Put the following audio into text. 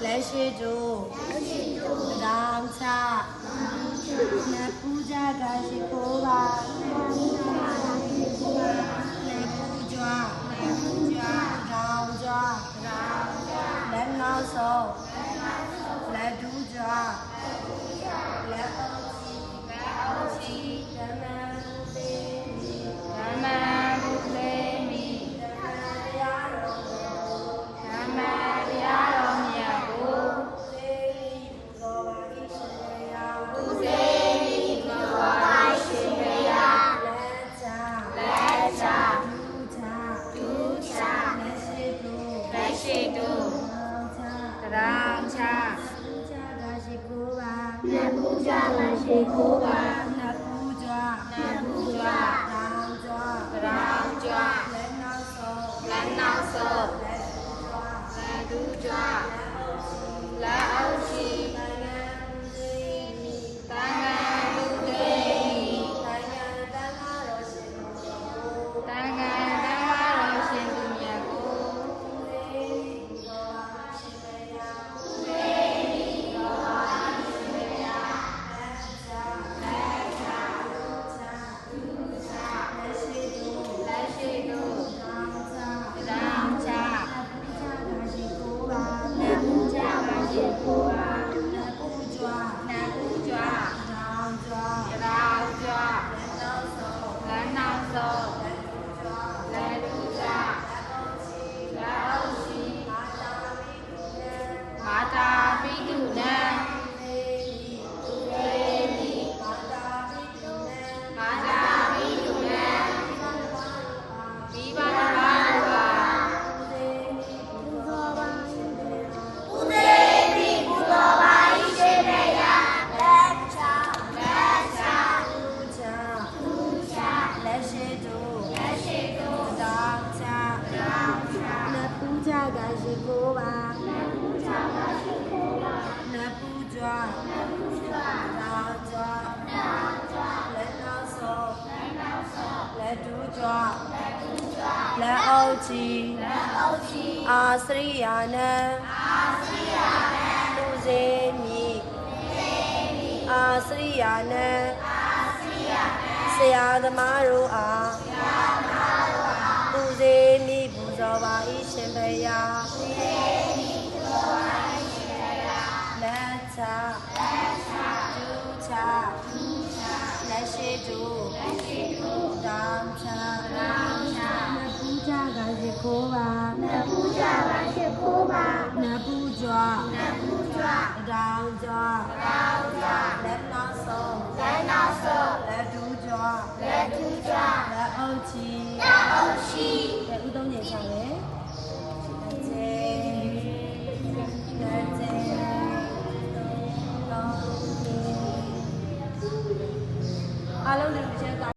လက်ရှိတို့တောင်ချနပူကြကရှိခိုးပါနပူကြတောင်ကြလက်နောက်ဆုံးလက်ဒူးကြလက်အုပ်စီဓမ္မဘုသေမိတရားတော်မြတ်ကိုသောပါဣရှင်ယသူစေမိသောပါဣရှင်ယလက်ချဒူးချလက်ရှိတို့တောင်ချကရှိကိုပါနပူကြကရှိကိုပါနပူကြတောင်ကြလက်နောက်ဆုံးလက်ဒူးကြလက်အုပ်စီတန်ငံလူသိတန်ငံတန်ဃာတော်ရှင်သူမြတ်ကိုလက်အုပ်ချီအာစရိယာနံသူစေမိအာစရိယာနံဆရာသမားတို့အားသူစေမိပူဇော်ပါ၏ရှင်ဘုရားလက်ချဒူးချလက်ရှိတို့တောင်ချကရှိခိုးပါနပူကြတောင်ကြလက်နောက်ဆုံးလက်ဒူးကြလက်အုပ်ချီ